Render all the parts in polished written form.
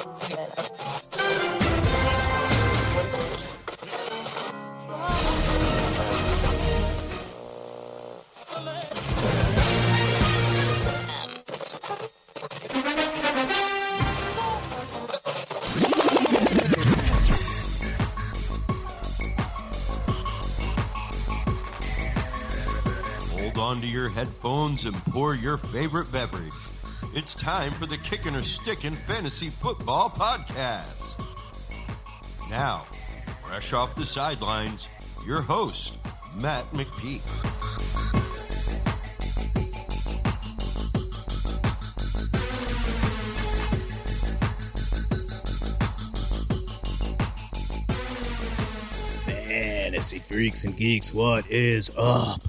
Onto your headphones and pour your favorite beverage. It's time for the Kickin or Stickin Fantasy Football Podcast. Now, fresh off the sidelines, your host, Matt McPeak. Fantasy freaks and geeks, what is up?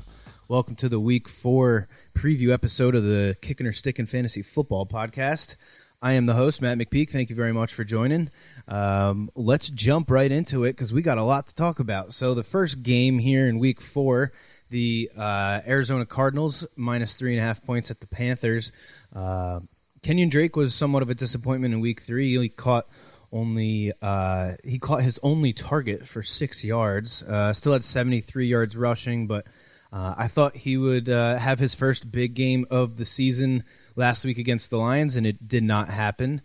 Welcome to the Week 4 preview episode of the Kickin or Stickin Fantasy Football Podcast. I am the host, Matt McPeak. Thank you very much for joining. Let's jump right into it because we got a lot to talk about. So the first game here in Week 4, the Arizona Cardinals minus 3.5 points at the Panthers. Kenyon Drake was somewhat of a disappointment in Week 3. He caught his only target for 6 yards. Still had 73 yards rushing, but I thought he would have his first big game of the season last week against the Lions, and it did not happen.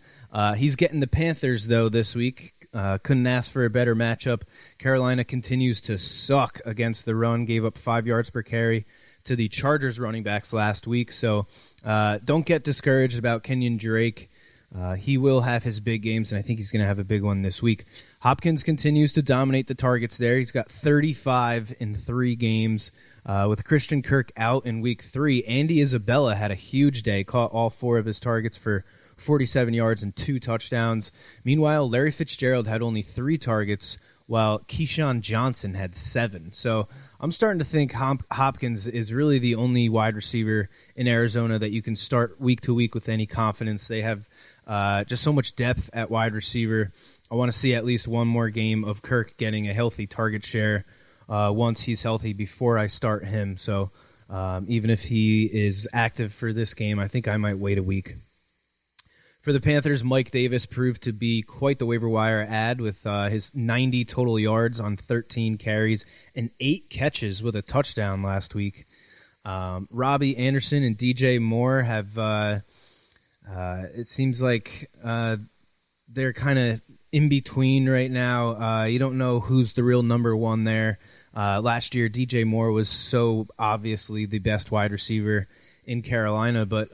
He's getting the Panthers, though, this week. Couldn't ask for a better matchup. Carolina continues to suck against the run, gave up 5 yards per carry to the Chargers running backs last week. So don't get discouraged about Kenyon Drake. He will have his big games, and I think he's going to have a big one this week. Hopkins continues to dominate the targets there. He's got 35 in 3 games. With Christian Kirk out in Week 3, Andy Isabella had a huge day, caught all 4 of his targets for 47 yards and 2 touchdowns. Meanwhile, Larry Fitzgerald had only 3 targets, while Keyshawn Johnson had 7. So I'm starting to think Hopkins is really the only wide receiver in Arizona that you can start week to week with any confidence. They have just so much depth at wide receiver. I want to see at least one more game of Kirk getting a healthy target share once he's healthy before I start him. So even if he is active for this game, I think I might wait a week. For the Panthers, Mike Davis proved to be quite the waiver wire ad with his 90 total yards on 13 carries and 8 catches with a touchdown last week. Robbie Anderson and DJ Moore have, it seems like they're kind of in between right now. You don't know who's the real number one there. Last year, DJ Moore was so obviously the best wide receiver in Carolina, but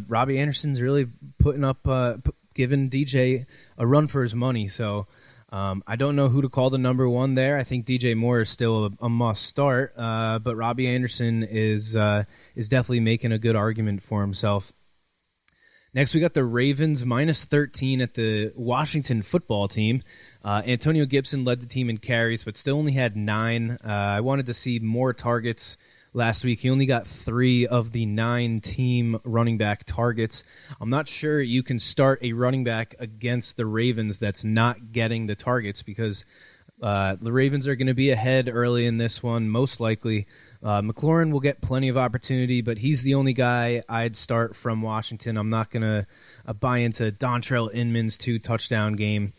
Robbie Anderson's really putting up, giving DJ a run for his money. So I don't know who to call the number one there. I think DJ Moore is still a must start, but Robbie Anderson is definitely making a good argument for himself. Next, we got the Ravens minus 13 at the Washington football team. Antonio Gibson led the team in carries, but still only had 9. I wanted to see more targets last week. He only got 3 of the 9 team running back targets. I'm not sure you can start a running back against the Ravens that's not getting the targets because the Ravens are going to be ahead early in this one, most likely. McLaurin will get plenty of opportunity, but he's the only guy I'd start from Washington. I'm not going to buy into Dontrell Inman's 2-touchdown game.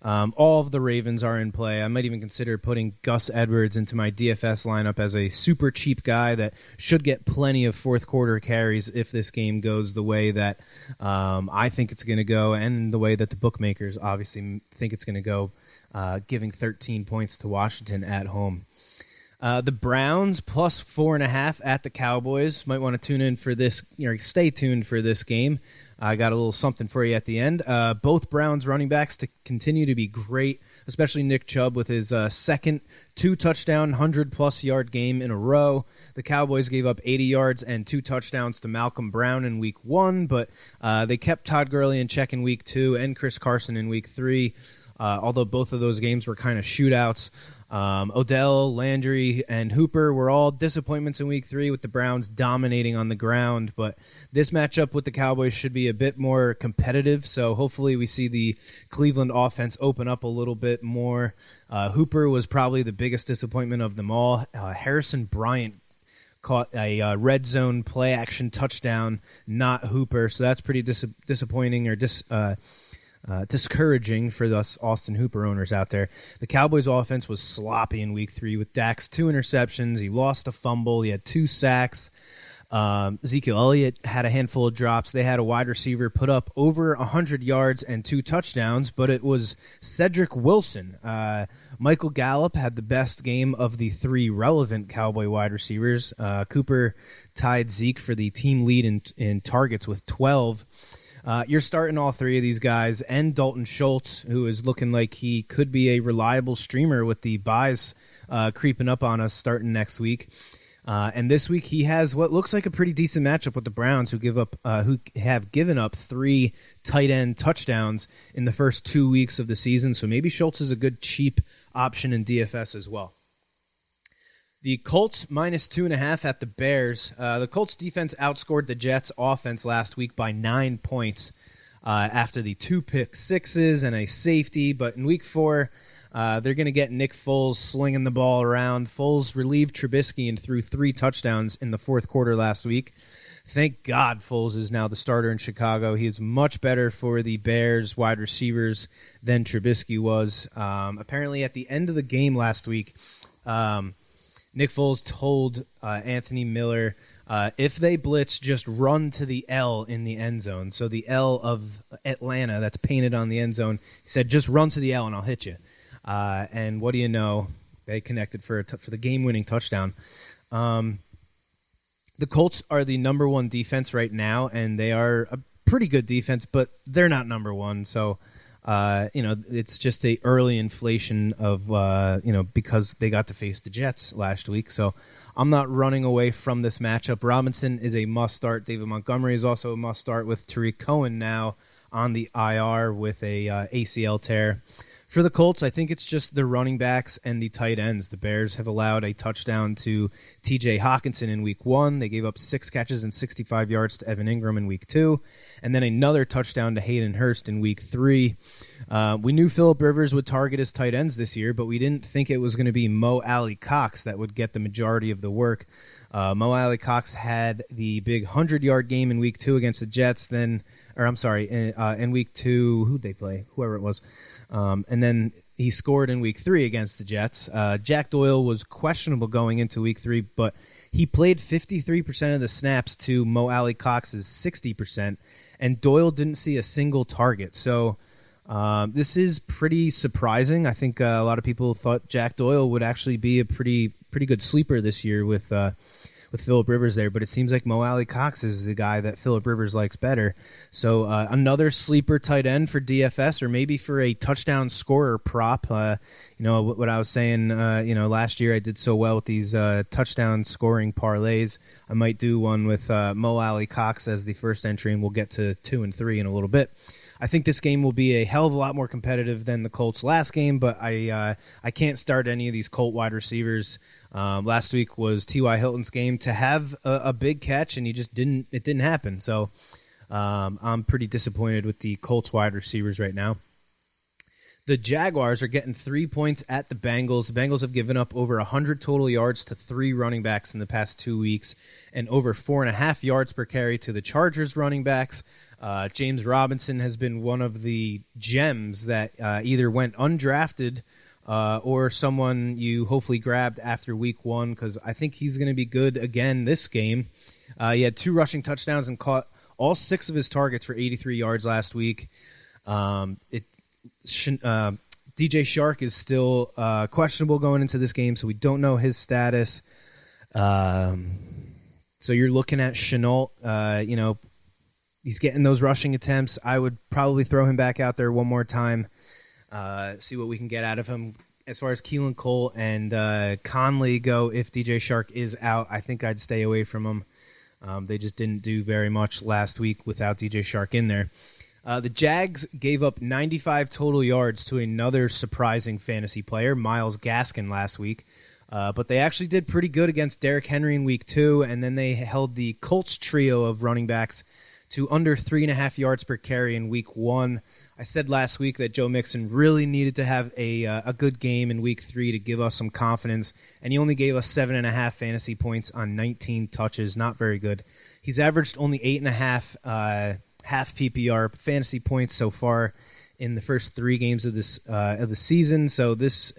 All of the Ravens are in play. I might even consider putting Gus Edwards into my DFS lineup as a super cheap guy that should get plenty of fourth-quarter carries if this game goes the way that I think it's going to go and the way that the bookmakers obviously think it's going to go, giving 13 points to Washington at home. The Browns plus 4.5 at the Cowboys. Might want to tune in for this, stay tuned for this game. I got a little something for you at the end. Both Browns running backs to continue to be great, especially Nick Chubb with his second 2-touchdown, 100-plus yard game in a row. The Cowboys gave up 80 yards and 2 touchdowns to Malcolm Brown in Week 1, but they kept Todd Gurley in check in Week 2 and Chris Carson in Week 3, although both of those games were kind of shootouts. Odell, Landry, and Hooper were all disappointments in Week 3 with the Browns dominating on the ground, but this matchup with the Cowboys should be a bit more competitive, so hopefully we see the Cleveland offense open up a little bit more. Hooper was probably the biggest disappointment of them all. Harrison Bryant caught a red zone play-action touchdown, not Hooper, so that's pretty disappointing or discouraging for us Austin Hooper owners out there. The Cowboys' offense was sloppy in Week 3 with Dak's 2 interceptions. He lost a fumble. He had 2 sacks. Ezekiel Elliott had a handful of drops. They had a wide receiver put up over 100 yards and 2 touchdowns, but it was Cedric Wilson. Michael Gallup had the best game of the 3 relevant Cowboy wide receivers. Cooper tied Zeke for the team lead in targets with 12. You're starting all 3 of these guys, and Dalton Schultz, who is looking like he could be a reliable streamer with the buys creeping up on us starting next week. And this week he has what looks like a pretty decent matchup with the Browns, who have given up 3 tight end touchdowns in the first 2 weeks of the season. So maybe Schultz is a good cheap option in DFS as well. The Colts minus 2.5 at the Bears. The Colts defense outscored the Jets offense last week by 9 points after the 2 pick sixes and a safety. But in week 4, they're going to get Nick Foles slinging the ball around. Foles relieved Trubisky and threw 3 touchdowns in the fourth quarter last week. Thank God Foles is now the starter in Chicago. He is much better for the Bears wide receivers than Trubisky was. Apparently at the end of the game last week, Nick Foles told Anthony Miller, if they blitz, just run to the L in the end zone. So the L of Atlanta that's painted on the end zone. He said, just run to the L and I'll hit you. And what do you know? They connected for the game-winning touchdown. The Colts are the number 1 defense right now, and they are a pretty good defense, but they're not number 1. So, it's just a early inflation of, because they got to face the Jets last week. So I'm not running away from this matchup. Robinson is a must-start. David Montgomery is also a must-start with Tariq Cohen now on the IR with a ACL tear. For the Colts, I think it's just the running backs and the tight ends. The Bears have allowed a touchdown to T.J. Hockenson in Week 1. They gave up 6 catches and 65 yards to Evan Ingram in Week 2, and then another touchdown to Hayden Hurst in Week 3. We knew Phillip Rivers would target his tight ends this year, but we didn't think it was going to be Mo Alley Cox that would get the majority of the work. Mo Alley Cox had the big 100-yard game in Week 2 against the Jets. In Week 2, who'd they play? Whoever it was. And then he scored in Week 3 against the Jets. Jack Doyle was questionable going into Week 3, but he played 53% of the snaps to Mo Alley Cox's 60%, and Doyle didn't see a single target. So this is pretty surprising. I think a lot of people thought Jack Doyle would actually be a pretty good sleeper this year with Phillip Rivers there, but it seems like Mo Alley Cox is the guy that Phillip Rivers likes better. So another sleeper tight end for DFS, or maybe for a touchdown scorer prop. What I was saying, last year I did so well with these touchdown scoring parlays. I might do one with Mo Alley Cox as the first entry, and we'll get to 2 and 3 in a little bit. I think this game will be a hell of a lot more competitive than the Colts' last game, but I can't start any of these Colt wide receivers. Last week was T.Y. Hilton's game to have a big catch, and it didn't happen. So I'm pretty disappointed with the Colts wide receivers right now. The Jaguars are getting 3 points at the Bengals. The Bengals have given up over 100 total yards to 3 running backs in the past 2 weeks, and over 4.5 yards per carry to the Chargers running backs. James Robinson has been one of the gems that either went undrafted or someone you hopefully grabbed after Week 1, because I think he's going to be good again this game. He had 2 rushing touchdowns and caught all 6 of his targets for 83 yards last week. DJ Shark is still questionable going into this game, so we don't know his status. So you're looking at Chenault, he's getting those rushing attempts. I would probably throw him back out there one more time, see what we can get out of him. As far as Keelan Cole and Conley go, if DJ Shark is out, I think I'd stay away from them. They just didn't do very much last week without DJ Shark in there. The Jags gave up 95 total yards to another surprising fantasy player, Myles Gaskin, last week. But they actually did pretty good against Derrick Henry in Week 2, and then they held the Colts trio of running backs to under 3.5 yards per carry in Week 1. I said last week that Joe Mixon really needed to have a good game in Week 3 to give us some confidence, and he only gave us 7.5 fantasy points on 19 touches. Not very good. He's averaged only 8.5 half PPR fantasy points so far in the first 3 games of the season. So this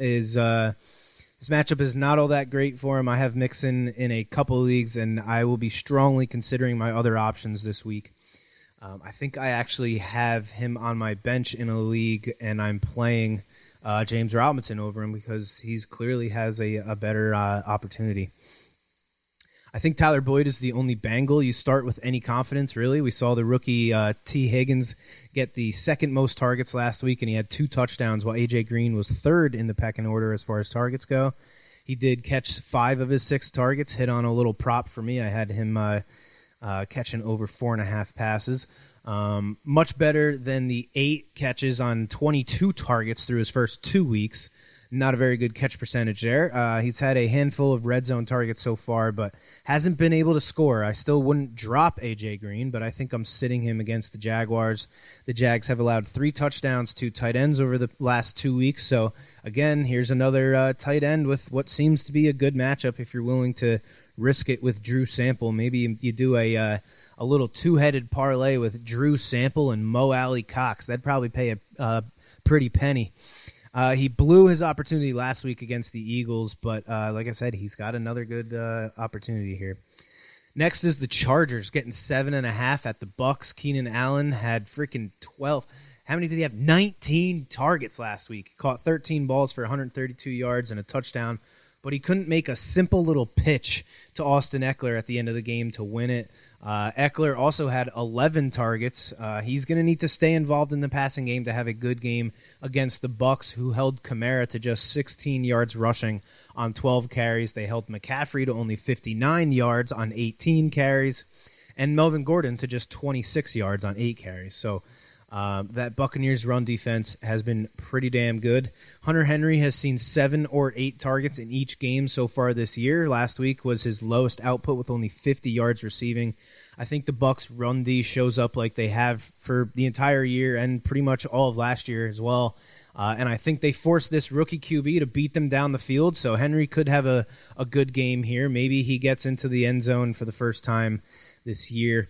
matchup is not all that great for him. I have Mixon in a couple of leagues, and I will be strongly considering my other options this week. I think I actually have him on my bench in a league, and I'm playing James Robinson over him because he's clearly has a better opportunity. I think Tyler Boyd is the only Bengal you start with any confidence, really. We saw the rookie T. Higgins get the second most targets last week, and he had 2 touchdowns, while A.J. Green was third in the pecking order as far as targets go. He did catch 5 of his 6 targets, hit on a little prop for me. I had him catching over 4.5 passes. Much better than the 8 catches on 22 targets through his first 2 weeks. Not a very good catch percentage there. He's had a handful of red zone targets so far, but hasn't been able to score. I still wouldn't drop A.J. Green, but I think I'm sitting him against the Jaguars. The Jags have allowed 3 touchdowns to tight ends over the last 2 weeks. So, again, here's another tight end with what seems to be a good matchup if you're willing to risk it with Drew Sample. Maybe you do a little 2-headed parlay with Drew Sample and Mo Alley Cox. That'd probably pay a pretty penny. He blew his opportunity last week against the Eagles, but like I said, he's got another good opportunity here. Next is the Chargers, getting 7.5 at the Bucks. Keenan Allen had freaking 12. How many did he have? 19 targets last week. He caught 13 balls for 132 yards and a touchdown, but he couldn't make a simple little pitch to Austin Eckler at the end of the game to win it. Eckler also had 11 targets. He's going to need to stay involved in the passing game to have a good game against the Bucks, who held Kamara to just 16 yards rushing on 12 carries. They held McCaffrey to only 59 yards on 18 carries, and Melvin Gordon to just 26 yards on 8 carries. So that Buccaneers run defense has been pretty damn good. Hunter Henry has seen 7 or 8 targets in each game so far this year. Last week was his lowest output with only 50 yards receiving. I think the Bucs run D shows up like they have for the entire year and pretty much all of last year as well. And I think they forced this rookie QB to beat them down the field, so Henry could have a good game here. Maybe he gets into the end zone for the first time this year.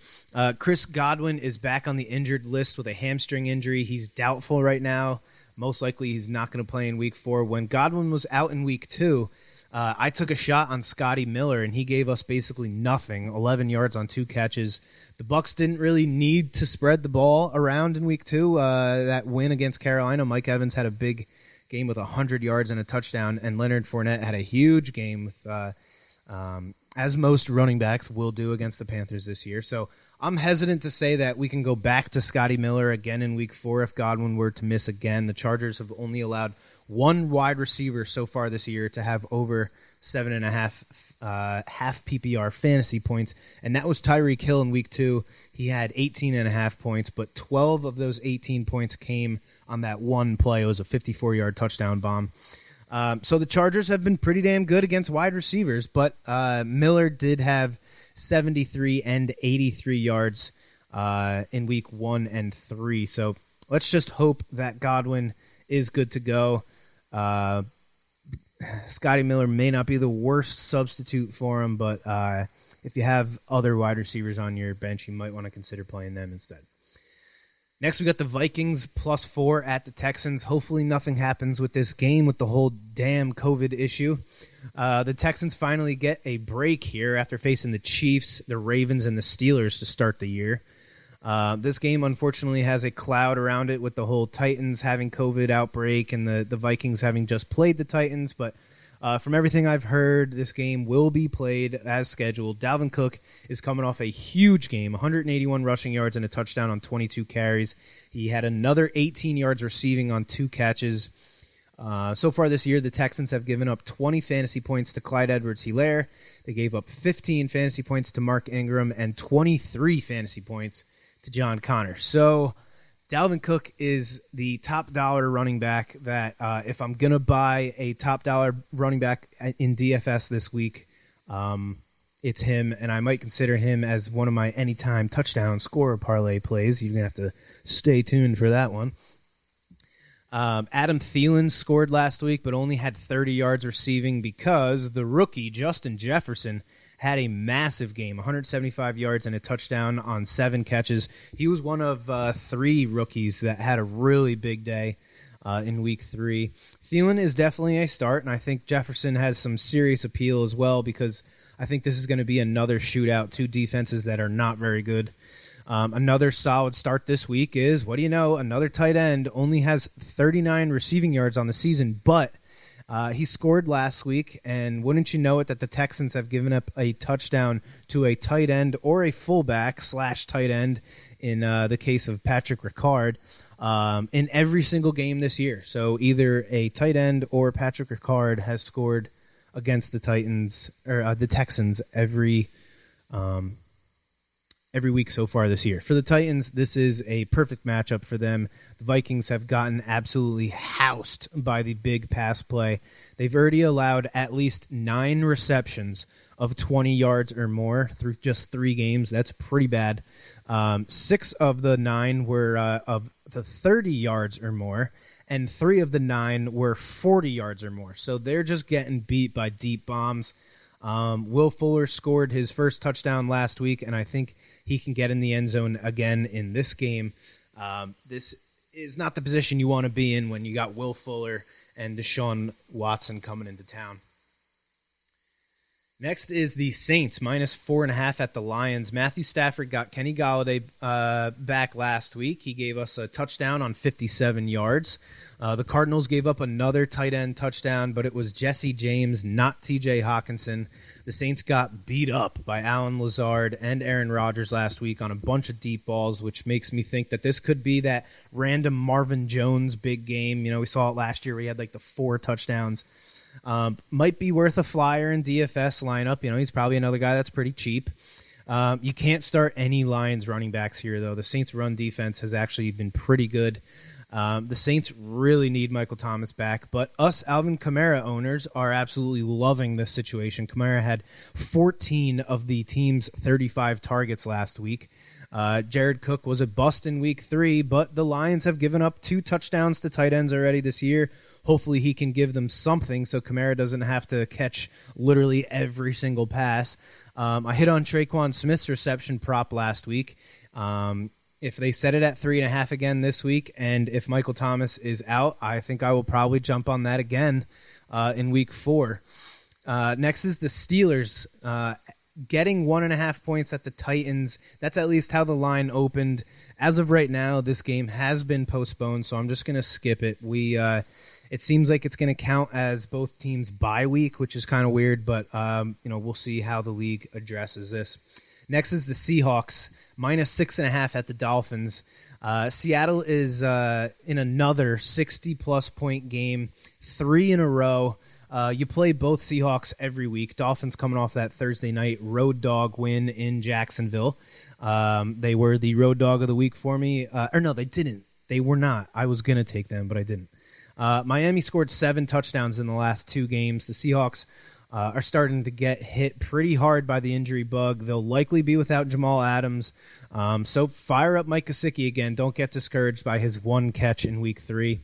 Chris Godwin is back on the injured list with a hamstring injury. He's doubtful right now. Most likely he's not going to play in Week 4. When Godwin was out in Week 2, I took a shot on Scotty Miller, and he gave us basically nothing, 11 yards on 2 catches. The Bucs didn't really need to spread the ball around in Week 2. That win against Carolina, Mike Evans had a big game with 100 yards and a touchdown, and Leonard Fournette had a huge game with as most running backs will do against the Panthers this year. So I'm hesitant to say that we can go back to Scotty Miller again in Week 4 if Godwin were to miss again. The Chargers have only allowed 1 wide receiver so far this year to have over 7.5 half PPR fantasy points, and that was Tyreek Hill in Week 2. He had 18.5 points, but 12 of those 18 points came on that one play. It was a 54-yard touchdown bomb. So the Chargers have been pretty damn good against wide receivers, but Miller did have 73 and 83 yards in Week 1 and 3. So let's just hope that Godwin is good to go. Scotty Miller may not be the worst substitute for him, but if you have other wide receivers on your bench, you might want to consider playing them instead. Next, we got the Vikings +4 at the Texans. Hopefully nothing happens with this game with the whole damn COVID issue. The Texans finally get a break here after facing the Chiefs, the Ravens, and the Steelers to start the year. This game, unfortunately, has a cloud around it with the whole Titans having COVID outbreak and the Vikings having just played the Titans. But from everything I've heard, this game will be played as scheduled. Dalvin Cook is coming off a huge game, 181 rushing yards and a touchdown on 22 carries. He had another 18 yards receiving on 2 catches. So far this year, the Texans have given up 20 fantasy points to Clyde Edwards-Helaire. They gave up 15 fantasy points to Mark Ingram and 23 fantasy points to John Connor. So Dalvin Cook is the top dollar running back that if I'm going to buy a top dollar running back in DFS this week, it's him, and I might consider him as one of my anytime touchdown scorer parlay plays. You're going to have to stay tuned for that one. Adam Thielen scored last week but only had 30 yards receiving because the rookie Justin Jefferson had a massive game, 175 yards and a touchdown on 7 catches. He was one of 3 rookies that had a really big day in week 3. Thielen is definitely a start, and I think Jefferson has some serious appeal as well because I think this is going to be another shootout, 2 defenses that are not very good. Another solid start this week is, what do you know, another tight end only has 39 receiving yards on the season, but he scored last week, and wouldn't you know it that the Texans have given up a touchdown to a tight end or a fullback / tight end in the case of Patrick Ricard in every single game this year. So either a tight end or Patrick Ricard has scored against the Titans or the Texans every week so far this year. For the Titans, this is a perfect matchup for them. The Vikings have gotten absolutely housed by the big pass play. They've already allowed at least 9 receptions of 20 yards or more through just 3 games. That's pretty bad. 6 of the 9 were of the 30 yards or more, and 3 of the 9 were 40 yards or more. So they're just getting beat by deep bombs. Will Fuller scored his first touchdown last week, and I think he can get in the end zone again in this game. This is not the position you want to be in when you got Will Fuller and Deshaun Watson coming into town. Next is the Saints, -4.5 at the Lions. Matthew Stafford got Kenny Golladay back last week. He gave us a touchdown on 57 yards. The Cardinals gave up another tight end touchdown, but it was Jesse James, not TJ Hawkinson. The Saints got beat up by Alan Lazard and Aaron Rodgers last week on a bunch of deep balls, which makes me think that this could be that random Marvin Jones big game. You know, we saw it last year where he had like the 4 touchdowns. Might be worth a flyer in DFS lineup. You know, he's probably another guy that's pretty cheap. You can't start any Lions running backs here, though. The Saints' run defense has actually been pretty good. The Saints really need Michael Thomas back, but us Alvin Kamara owners are absolutely loving this situation. Kamara had 14 of the team's 35 targets last week. Jared Cook was a bust in week 3, but the Lions have given up 2 touchdowns to tight ends already this year. Hopefully he can give them something so Kamara doesn't have to catch literally every single pass. I hit on Traquan Smith's reception prop last week. If they set it at 3.5 again this week, and if Michael Thomas is out, I think I will probably jump on that again in week 4. Next is the Steelers getting 1.5 points at the Titans. That's at least how the line opened. As of right now, this game has been postponed, so I'm just going to skip it. It seems like it's going to count as both teams' bye week, which is kind of weird, but we'll see how the league addresses this. Next is the Seahawks, -6.5 at the Dolphins. Seattle is in another 60-plus point game, 3 in a row. You play both Seahawks every week. Dolphins coming off that Thursday night road dog win in Jacksonville. They were the road dog of the week for me. Or no, they didn't. They were not. I was going to take them, but I didn't. Miami scored 7 touchdowns in the last 2 games. The Seahawks are starting to get hit pretty hard by the injury bug. They'll likely be without Jamal Adams. So fire up Mike Gesicki again. Don't get discouraged by his 1 catch in week 3.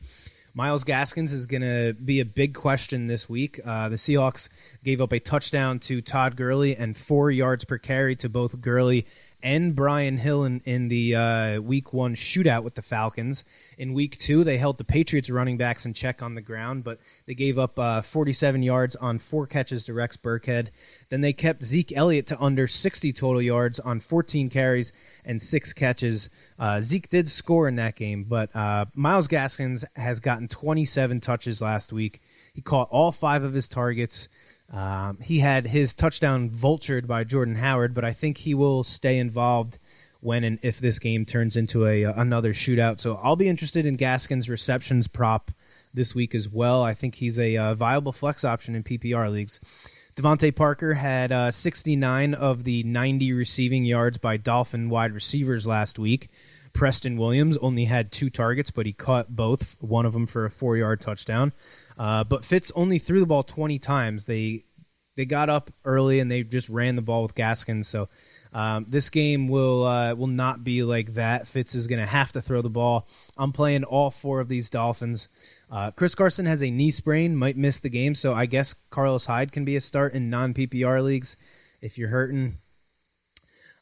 Myles Gaskins is going to be a big question this week. The Seahawks gave up a touchdown to Todd Gurley and 4 yards per carry to both Gurley and Brian Hill in the Week 1 shootout with the Falcons. In Week 2, they held the Patriots running backs in check on the ground, but they gave up 47 yards on 4 catches to Rex Burkhead. Then they kept Zeke Elliott to under 60 total yards on 14 carries and 6 catches. Zeke did score in that game, but Myles Gaskins has gotten 27 touches last week. He caught all 5 of his targets. He had his touchdown vultured by Jordan Howard, but I think he will stay involved when and if this game turns into another shootout. So I'll be interested in Gaskins' receptions prop this week as well. I think he's a viable flex option in PPR leagues. Devontae Parker had 69 of the 90 receiving yards by Dolphin wide receivers last week. Preston Williams only had 2 targets, but he caught both, one of them for a 4-yard touchdown. But Fitz only threw the ball 20 times. They got up early and they just ran the ball with Gaskins. So this game will not be like that. Fitz is going to have to throw the ball. I'm playing all 4 of these Dolphins. Chris Carson has a knee sprain, might miss the game, so I guess Carlos Hyde can be a start in non-PPR leagues. if you're hurting.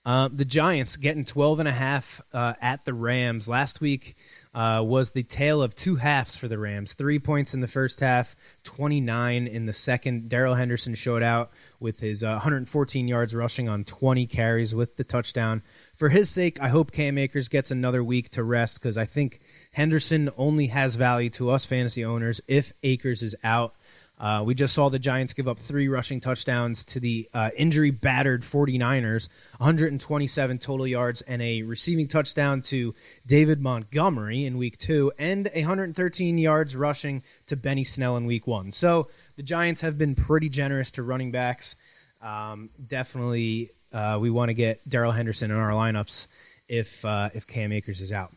The Giants getting 12.5 at the Rams. Last week was the tale of two halves for the Rams. 3 points in the first half, 29 in the second. Darrell Henderson showed out with his 114 yards rushing on 20 carries with the touchdown. For his sake, I hope Cam Akers gets another week to rest because I think Henderson only has value to us fantasy owners if Akers is out. We just saw the Giants give up 3 rushing touchdowns to the injury-battered 49ers, 127 total yards, and a receiving touchdown to David Montgomery in Week 2, and 113 yards rushing to Benny Snell in Week 1. So the Giants have been pretty generous to running backs. Definitely we want to get Darrell Henderson in our lineups if Cam Akers is out.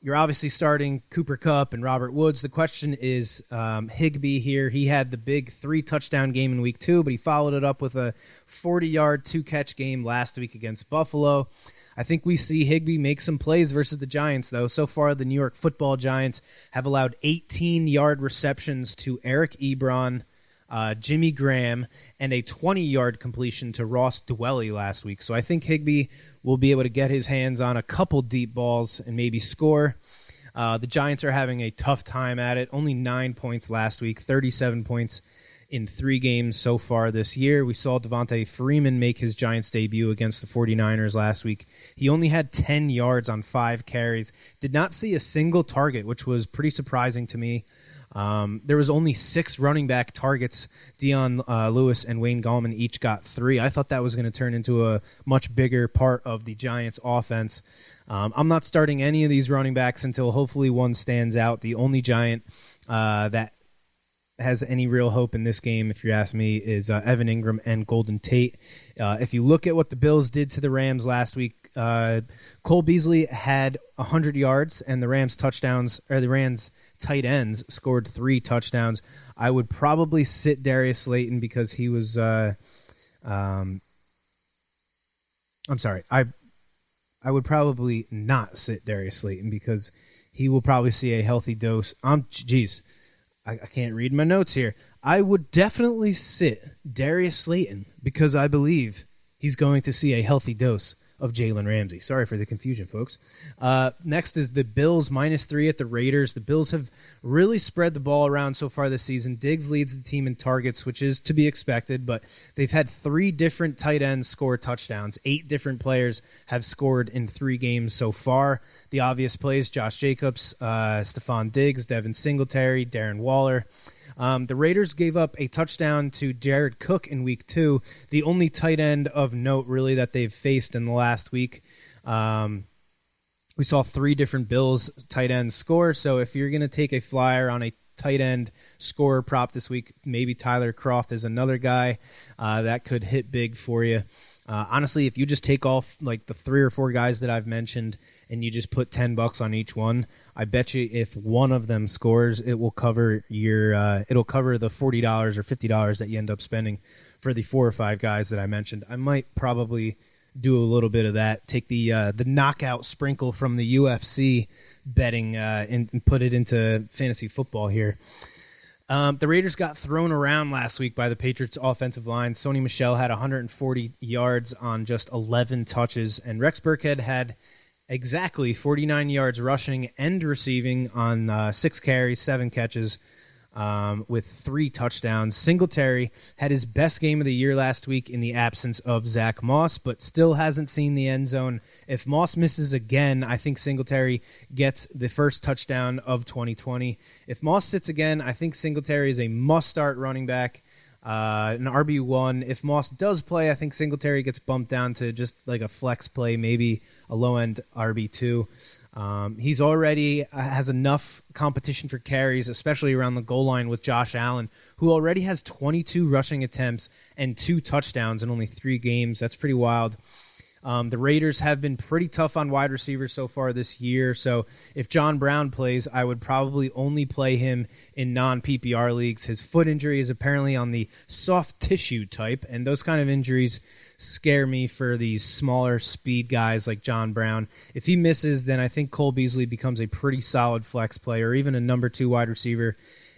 You're obviously starting Cooper Kupp and Robert Woods. The question is Higbee here. He had the big 3-touchdown game in Week 2, but he followed it up with a 40-yard, 2-catch game last week against Buffalo. I think we see Higbee make some plays versus the Giants, though. So far, the New York Football Giants have allowed 18-yard receptions to Eric Ebron, Jimmy Graham, and a 20-yard completion to Ross Dwelly last week. So I think Higbee will be able to get his hands on a couple deep balls and maybe score. The Giants are having a tough time at it. Only 9 points last week, 37 points in 3 games so far this year. We saw Devontae Freeman make his Giants debut against the 49ers last week. He only had 10 yards on 5 carries. Did not see a single target, which was pretty surprising to me. There was only 6 running back targets. Dion Lewis and Wayne Gallman each got 3. I thought that was going to turn into a much bigger part of the Giants' offense. I'm not starting any of these running backs until hopefully one stands out. The only Giant that has any real hope in this game, if you ask me, is Evan Ingram and Golden Tate. If you look at what the Bills did to the Rams last week, Cole Beasley had 100 yards, and the Rams tight ends scored 3 touchdowns. I would probably sit Darius Slayton because he was I'm sorry. I would probably not sit Darius Slayton because he will probably see a healthy dose. I can't read my notes here. I would definitely sit Darius Slayton because I believe he's going to see a healthy dose of Jalen Ramsey. Sorry for the confusion, folks. Next is the Bills, -3 at the Raiders. The Bills have really spread the ball around so far this season. Diggs leads the team in targets, which is to be expected, but they've had 3 different tight ends score touchdowns. 8 different players have scored in 3 games so far. The obvious plays, Josh Jacobs, Stephon Diggs, Devin Singletary, Darren Waller. The Raiders gave up a touchdown to Jared Cook in Week 2, the only tight end of note, really, that they've faced in the last week. We saw 3 different Bills tight ends score, so if you're going to take a flyer on a tight end scorer prop this week, maybe Tyler Kroft is another guy that could hit big for you. Honestly, if you just take off like the 3 or 4 guys that I've mentioned and you just put $10 on each one, I bet you if one of them scores, it will cover it'll cover the $40 or $50 that you end up spending for the 4 or 5 guys that I mentioned. I might probably do a little bit of that. Take the knockout sprinkle from the UFC betting and put it into fantasy football here. The Raiders got thrown around last week by the Patriots' offensive line. Sony Michel had 140 yards on just 11 touches, and Rex Burkhead had exactly 49 yards rushing and receiving on 6 carries, 7 catches, with 3 touchdowns. Singletary had his best game of the year last week in the absence of Zach Moss, but still hasn't seen the end zone. If Moss misses again, I think Singletary gets the first touchdown of 2020. If Moss sits again, I think Singletary is a must-start running back, an RB1. If Moss does play, I think Singletary gets bumped down to just like a flex play, maybe a low-end RB2. He's already has enough competition for carries, especially around the goal line with Josh Allen, who already has 22 rushing attempts and 2 touchdowns in only 3 games. That's pretty wild. The Raiders have been pretty tough on wide receivers so far this year, so if John Brown plays, I would probably only play him in non-PPR leagues. His foot injury is apparently on the soft tissue type, and those kind of injuries scare me for these smaller speed guys like John Brown. If he misses, then I think Cole Beasley becomes a pretty solid flex play or even a number 2 wide receiver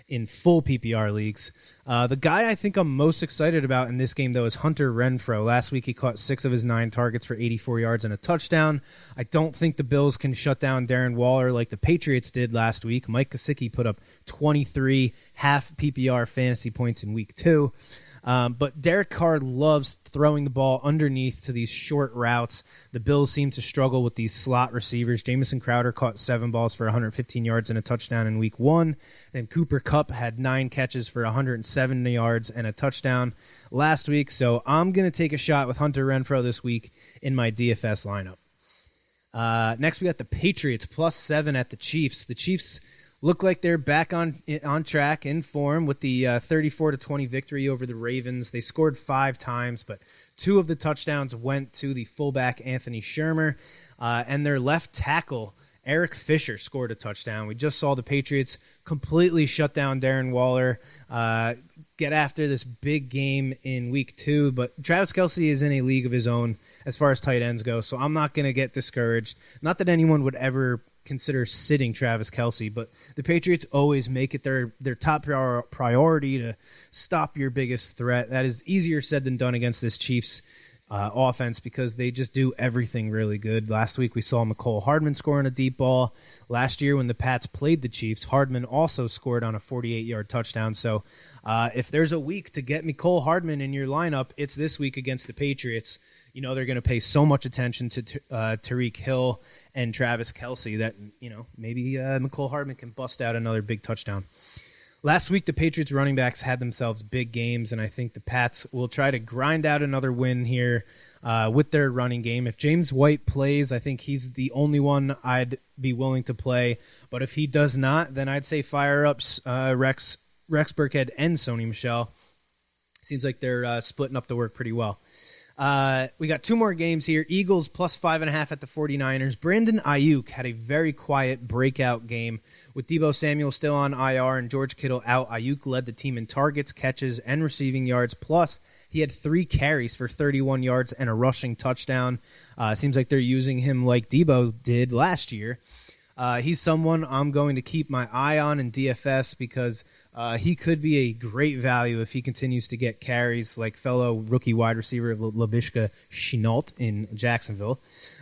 in full PPR leagues. The guy I think I'm most excited about in this game, though, is Hunter Renfrow. Last week he caught 6 of his 9 targets for 84 yards and a touchdown. I don't think the Bills can shut down Darren Waller like the Patriots did last week. Mike Gesicki put up 23 half PPR fantasy points in week 2. But Derek Carr loves throwing the ball underneath to these short routes. The Bills seem to struggle with these slot receivers. Jamison Crowder caught 7 balls for 115 yards and a touchdown in week 1. And Cooper Kupp had 9 catches for 170 yards and a touchdown last week. So I'm going to take a shot with Hunter Renfrow this week in my DFS lineup. Next, we got the Patriots +7 at the Chiefs. The Chiefs look like they're back on track, in form, with the 34-20 victory over the Ravens. They scored 5 times, but 2 of the touchdowns went to the fullback Anthony Shermer, and their left tackle Eric Fisher scored a touchdown. We just saw the Patriots completely shut down Darren Waller, get after this big game in week 2, but Travis Kelce is in a league of his own as far as tight ends go, so I'm not going to get discouraged. Not that anyone would ever consider sitting Travis Kelce, but the Patriots always make it their top priority to stop your biggest threat. That is easier said than done against this Chiefs offense because they just do everything really good. Last week we saw Mecole Hardman scoring a deep ball. Last year when the Pats played the Chiefs, Hardman also scored on a 48-yard touchdown. So if there's a week to get Mecole Hardman in your lineup, it's this week against the Patriots. You know they're going to pay so much attention to Tyreek Hill and Travis Kelce that, maybe Mecole Hardman can bust out another big touchdown. Last week, the Patriots running backs had themselves big games, and I think the Pats will try to grind out another win here with their running game. If James White plays, I think he's the only one I'd be willing to play. But if he does not, then I'd say fire up Rex Burkhead and Sony Michel. Seems like they're splitting up the work pretty well. We got 2 more games here. Eagles +5.5 at the 49ers. Brandon Ayuk had a very quiet breakout game. With Deebo Samuel still on IR and George Kittle out, Ayuk led the team in targets, catches, and receiving yards. Plus, he had 3 carries for 31 yards and a rushing touchdown. Seems like they're using him like Deebo did last year. He's someone I'm going to keep my eye on in DFS because he could be a great value if he continues to get carries like fellow rookie wide receiver Laviska Shenault in Jacksonville.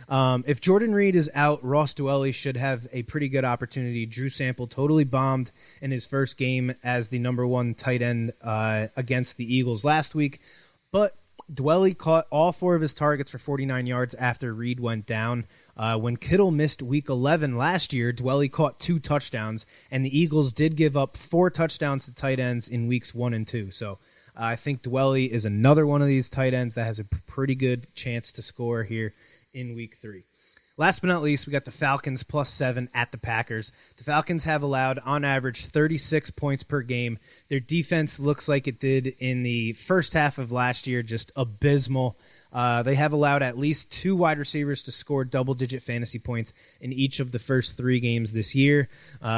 If Jordan Reed is out, Ross Dwelley should have a pretty good opportunity. Drew Sample totally bombed in his first game as the number 1 tight end against the Eagles last week, but Dwelley caught all 4 of his targets for 49 yards after Reed went down. When Kittle missed Week 11 last year, Dwelley caught 2 touchdowns, and the Eagles did give up 4 touchdowns to tight ends in Weeks 1 and 2. So I think Dwelley is another one of these tight ends that has a pretty good chance to score here in Week 3. Last but not least, we got the Falcons +7 at the Packers. The Falcons have allowed, on average, 36 points per game. Their defense looks like it did in the first half of last year, just abysmal. They have allowed at least 2 wide receivers to score double-digit fantasy points in each of the first 3 games this year.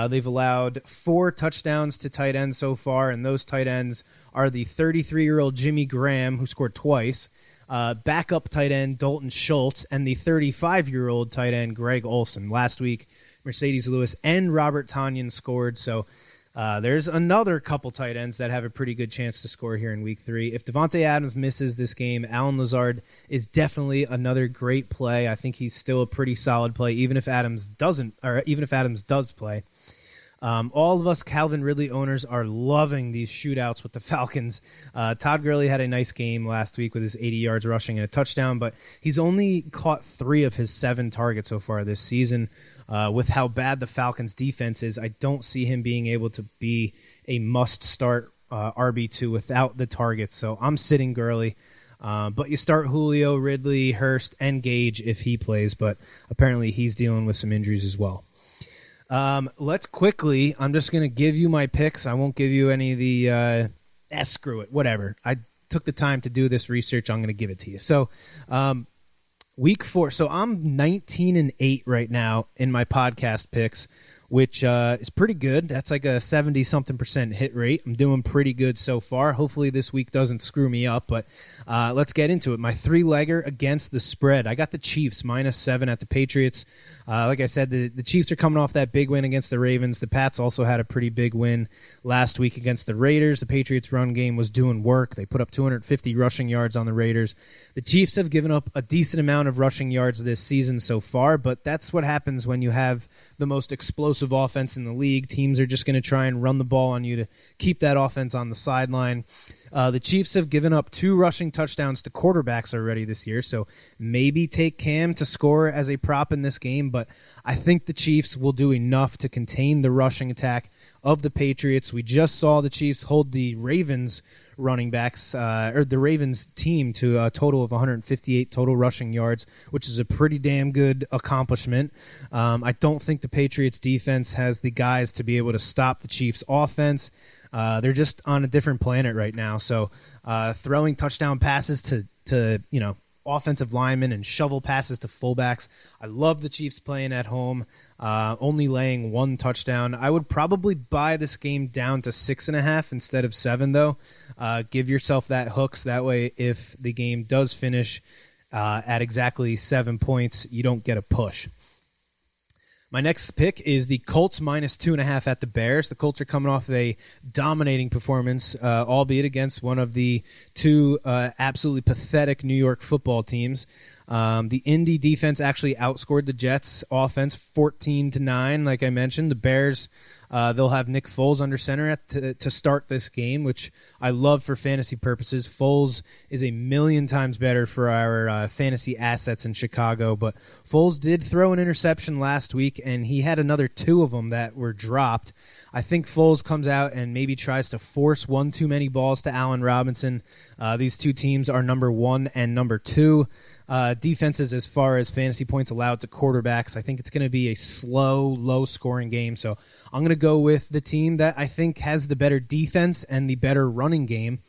They've allowed 4 touchdowns to tight ends so far, and those tight ends are the 33-year-old Jimmy Graham, who scored twice, backup tight end Dalton Schultz, and the 35-year-old tight end Greg Olsen. Last week, Mercedes Lewis and Robert Tonyan scored, so there's another couple tight ends that have a pretty good chance to score here in Week 3. If Devontae Adams misses this game, Allen Lazard is definitely another great play. I think he's still a pretty solid play, even if Adams does play. All of us Calvin Ridley owners are loving these shootouts with the Falcons. Todd Gurley had a nice game last week with his 80 yards rushing and a touchdown, but he's only caught 3 of his 7 targets so far this season. With how bad the Falcons' defense is, I don't see him being able to be a must-start RB2 without the targets, so I'm sitting Gurley. But you start Julio, Ridley, Hurst, and Gage if he plays, but apparently he's dealing with some injuries as well. Let's quickly, I'm just going to give you my picks. I won't give you any of the, screw it, whatever. I took the time to do this research. I'm going to give it to you. So, Week 4. So I'm 19-8 right now in my podcast picks. which is pretty good. That's like a 70-something% hit rate. I'm doing pretty good so far. Hopefully this week doesn't screw me up, but let's get into it. My three-legger against the spread. I got the Chiefs -7 at the Patriots. Like I said, the Chiefs are coming off that big win against the Ravens. The Pats also had a pretty big win last week against the Raiders. The Patriots' run game was doing work. They put up 250 rushing yards on the Raiders. The Chiefs have given up a decent amount of rushing yards this season so far, but that's what happens when you have the most explosive offense in the league. Teams are just going to try and run the ball on you to keep that offense on the sideline. The Chiefs have given up 2 rushing touchdowns to quarterbacks already this year, so maybe take Cam to score as a prop in this game, but I think the Chiefs will do enough to contain the rushing attack of the Patriots. We just saw the Chiefs hold the Ravens running backs, or the Ravens team, to a total of 158 total rushing yards, which is a pretty damn good accomplishment. I don't think the Patriots defense has the guys to be able to stop the Chiefs offense. They're just on a different planet right now. So throwing touchdown passes to offensive linemen and shovel passes to fullbacks. I love the Chiefs playing at home, only laying 1 touchdown. I would probably buy this game down to 6.5 instead of 7, though. Give yourself that hook, so that way if the game does finish at exactly 7 points, you don't get a push. My next pick is the Colts -2.5 at the Bears. The Colts are coming off a dominating performance, albeit against one of the 2 absolutely pathetic New York football teams. The Indy defense actually outscored the Jets offense 14-9, like I mentioned. The Bears, they'll have Nick Foles under center to start this game, which I love for fantasy purposes. Foles is a million times better for our fantasy assets in Chicago, but Foles did throw an interception last week, and he had another 2 of them that were dropped. I think Foles comes out and maybe tries to force 1 too many balls to Allen Robinson. These 2 teams are number 1 and number 2. Defenses as far as fantasy points allowed to quarterbacks. I think it's going to be a slow, low-scoring game. So I'm going to go with the team that I think has the better defense and the better running game,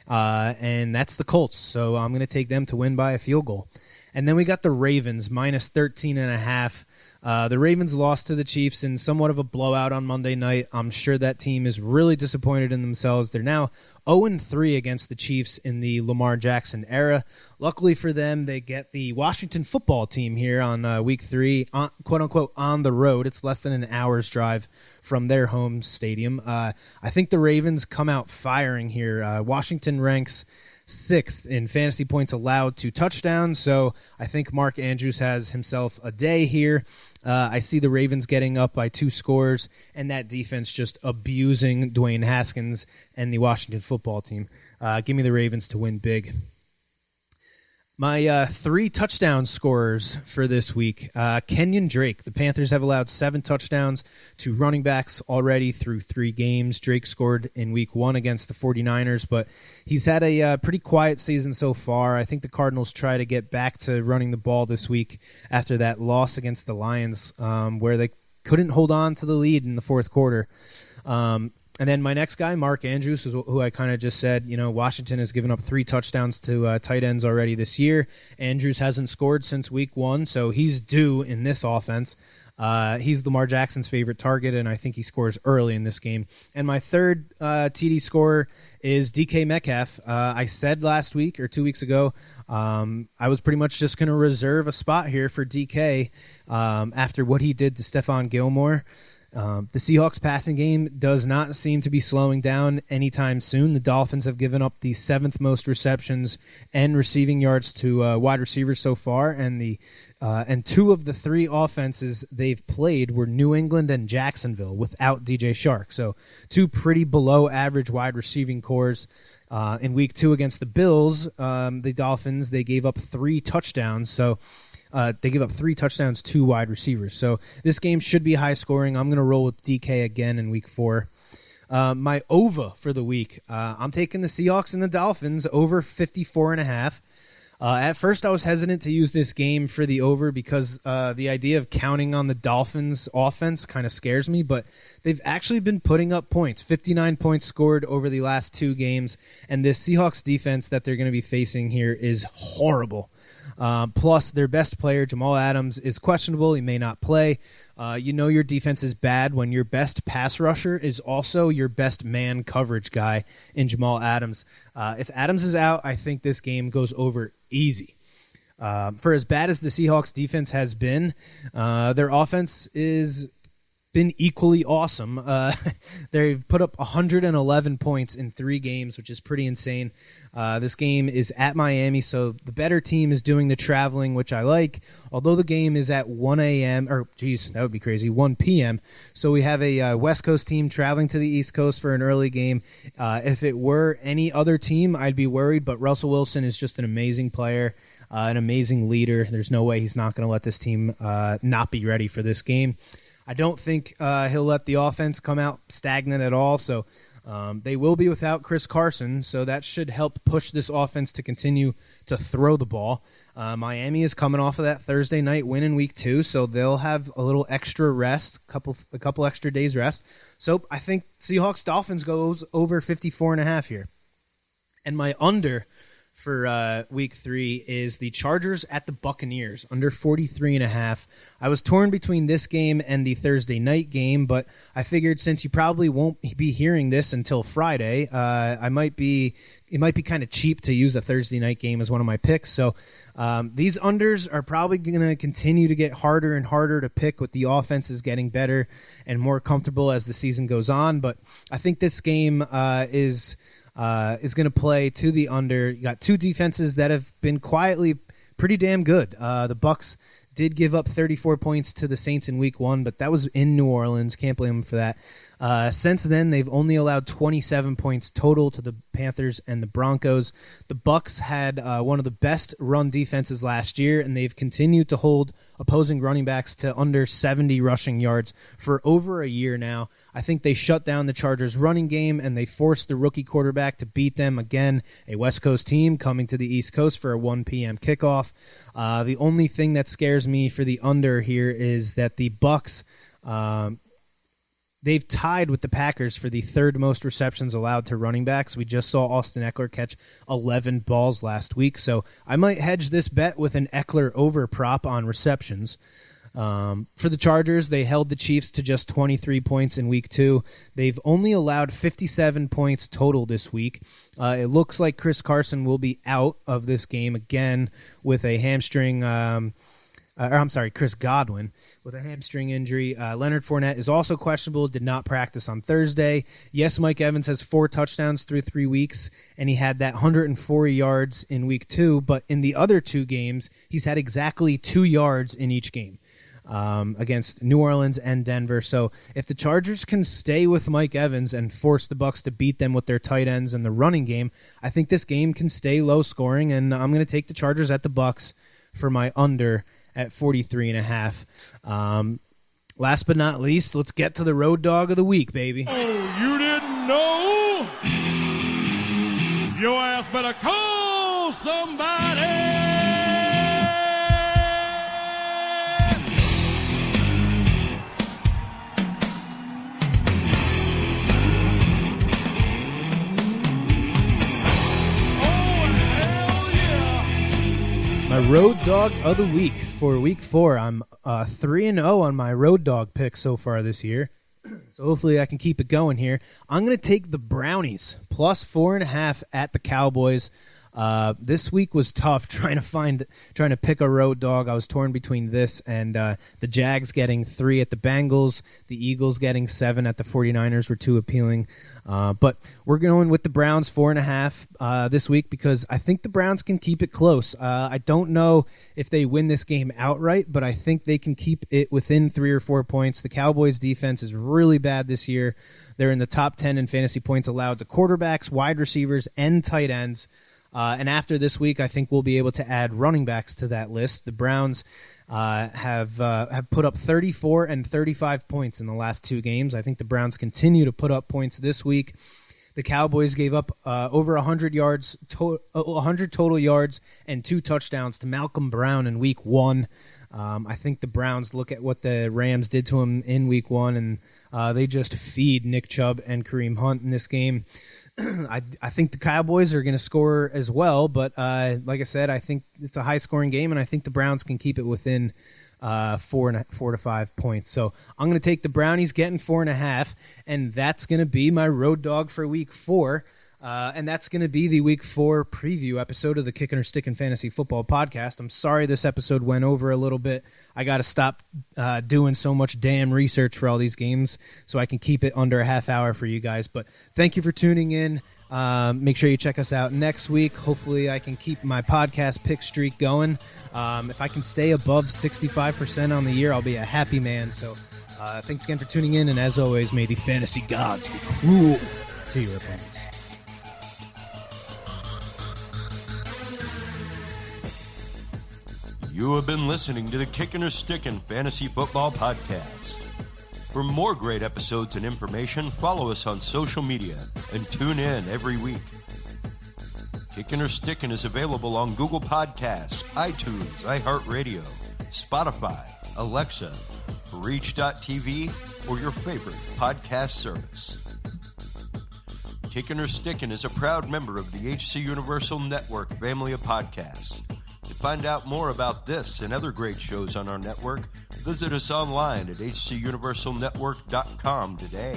and that's the Colts. So I'm going to take them to win by a field goal. And then we got the Ravens, -13.5. The Ravens lost to the Chiefs in somewhat of a blowout on Monday night. I'm sure that team is really disappointed in themselves. They're now 0-3 against the Chiefs in the Lamar Jackson era. Luckily for them, they get the Washington football team here on week 3, quote-unquote, on the road. It's less than an hour's drive from their home stadium. I think the Ravens come out firing here. Washington ranks 6th in fantasy points allowed to touchdowns, so I think Mark Andrews has himself a day here. I see the Ravens getting up by 2 scores, and that defense just abusing Dwayne Haskins and the Washington football team. Give me the Ravens to win big. My 3 touchdown scorers for this week. Kenyon Drake. The Panthers have allowed 7 touchdowns to running backs already through 3 games. Drake scored in week 1 against the 49ers, but he's had a pretty quiet season so far. I think the Cardinals try to get back to running the ball this week after that loss against the Lions, where they couldn't hold on to the lead in the 4th quarter. And then my next guy, Mark Andrews, who I kind of just said, Washington has given up 3 touchdowns to tight ends already this year. Andrews hasn't scored since week 1, so he's due in this offense. He's Lamar Jackson's favorite target, and I think he scores early in this game. And my third TD scorer is DK Metcalf. I said last week or 2 weeks ago I was pretty much just going to reserve a spot here for DK after what he did to Stephon Gilmore. The Seahawks passing game does not seem to be slowing down anytime soon. The Dolphins have given up the 7th most receptions and receiving yards to wide receivers so far, and 2 of the 3 offenses they've played were New England and Jacksonville without DJ Shark. So 2 pretty below average wide receiving cores. In week 2 against the Bills, the Dolphins, they gave up 3 touchdowns. So they give up 3 touchdowns to wide receivers. So this game should be high scoring. I'm going to roll with DK again in week 4. My over for the week, I'm taking the Seahawks and the Dolphins over 54.5. At first, I was hesitant to use this game for the over because the idea of counting on the Dolphins' offense kind of scares me, but they've actually been putting up points, 59 points scored over the last 2 games, and this Seahawks defense that they're going to be facing here is horrible. Plus, their best player, Jamal Adams, is questionable. He may not play. Your defense is bad when your best pass rusher is also your best man coverage guy in Jamal Adams. If Adams is out, I think this game goes over easy. For as bad as the Seahawks defense has been, their offense is been equally awesome. They've put up 111 points in 3 games, which is pretty insane. This game is at Miami, so the better team is doing the traveling, which I like. Although the game is at 1 a.m., or geez, that would be crazy, 1 p.m. So we have a West Coast team traveling to the East Coast for an early game. If it were any other team, I'd be worried, but Russell Wilson is just an amazing player, an amazing leader. There's no way he's not going to let this team not be ready for this game. I don't think he'll let the offense come out stagnant at all, so they will be without Chris Carson, so that should help push this offense to continue to throw the ball. Miami is coming off of that Thursday night win in Week 2, so they'll have a little extra rest, a couple extra days rest. So I think Seahawks-Dolphins goes over 54.5 here. And my under for Week 3 is the Chargers at the Buccaneers, under 43.5. I was torn between this game and the Thursday night game, but I figured since you probably won't be hearing this until Friday, it might be kind of cheap to use a Thursday night game as one of my picks. So these unders are probably going to continue to get harder and harder to pick with the offenses getting better and more comfortable as the season goes on. But I think this game is going to play to the under. You got 2 defenses that have been quietly pretty damn good. The Bucs did give up 34 points to the Saints in Week 1, but that was in New Orleans. Can't blame them for that. Since then, they've only allowed 27 points total to the Panthers and the Broncos. The Bucs had one of the best run defenses last year, and they've continued to hold opposing running backs to under 70 rushing yards for over a year now. I think they shut down the Chargers' running game, and they forced the rookie quarterback to beat them again, a West Coast team coming to the East Coast for a 1 p.m. kickoff. The only thing that scares me for the under here is that the Bucs, they've tied with the Packers for the 3rd most receptions allowed to running backs. We just saw Austin Eckler catch 11 balls last week, so I might hedge this bet with an Eckler over prop on receptions. For the Chargers, they held the Chiefs to just 23 points in Week 2. They've only allowed 57 points total this week. It looks like Chris Carson will be out of this game again with a hamstring. Chris Godwin with a hamstring injury. Leonard Fournette is also questionable, did not practice on Thursday. Yes, Mike Evans has 4 touchdowns through 3 weeks, and he had that 104 yards in Week 2, but in the other 2 games, he's had exactly 2 yards in each game. Against New Orleans and Denver. So if the Chargers can stay with Mike Evans and force the Bucs to beat them with their tight ends and the running game, I think this game can stay low scoring, and I'm going to take the Chargers at the Bucs for my under at 43.5. Last but not least, let's get to the road dog of the week, baby. Oh, you didn't know? Your ass better call somebody. My road dog of the week for Week 4. I'm 3-0 on my road dog pick so far this year, so hopefully I can keep it going here. I'm going to take the Brownies plus 4.5 at the Cowboys. This week was tough trying to pick a road dog. I was torn between this and the Jags getting 3 at the Bengals. The Eagles getting 7 at the 49ers were too appealing. But we're going with the Browns 4.5 this week because I think the Browns can keep it close. I don't know if they win this game outright, but I think they can keep it within 3 or 4 points. The Cowboys defense is really bad this year. They're in the top 10 in fantasy points allowed to quarterbacks, wide receivers, and tight ends. And after this week, I think we'll be able to add running backs to that list. The Browns have put up 34 and 35 points in the last 2 games. I think the Browns continue to put up points this week. The Cowboys gave up over 100 yards, 100 total yards, and 2 touchdowns to Malcolm Brown in Week 1. I think the Browns look at what the Rams did to him in Week 1, and they just feed Nick Chubb and Kareem Hunt in this game. I think the Cowboys are going to score as well, but like I said, I think it's a high-scoring game, and I think the Browns can keep it within 4 to 5 points. So I'm going to take the Brownies getting 4.5, and that's going to be my road dog for Week 4. And that's going to be the Week 4 preview episode of the Kickin' or Stickin' Fantasy Football Podcast. I'm sorry this episode went over a little bit. I got to stop doing so much damn research for all these games so I can keep it under a half hour for you guys. But thank you for tuning in. Make sure you check us out next week. Hopefully I can keep my podcast pick streak going. If I can stay above 65% on the year, I'll be a happy man. So thanks again for tuning in. And as always, may the fantasy gods be cruel to your opponents. You have been listening to the Kickin' or Stickin' Fantasy Football Podcast. For more great episodes and information, follow us on social media and tune in every week. Kickin' or Stickin' is available on Google Podcasts, iTunes, iHeartRadio, Spotify, Alexa, Reach.tv, or your favorite podcast service. Kickin' or Stickin' is a proud member of the HC Universal Network family of podcasts. To find out more about this and other great shows on our network, visit us online at hcuniversalnetwork.com today.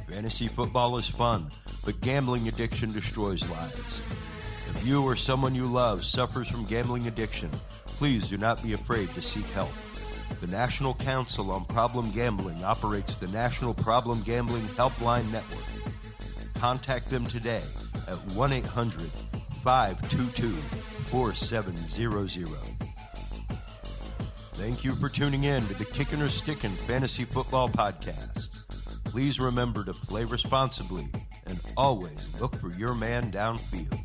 Fantasy football is fun, but gambling addiction destroys lives. If you or someone you love suffers from gambling addiction, please do not be afraid to seek help. The National Council on Problem Gambling operates the National Problem Gambling Helpline Network. Contact them today at 1-800-522-4700. Thank you for tuning in to the Kickin' or Stickin' Fantasy Football Podcast. Please remember to play responsibly and always look for your man downfield.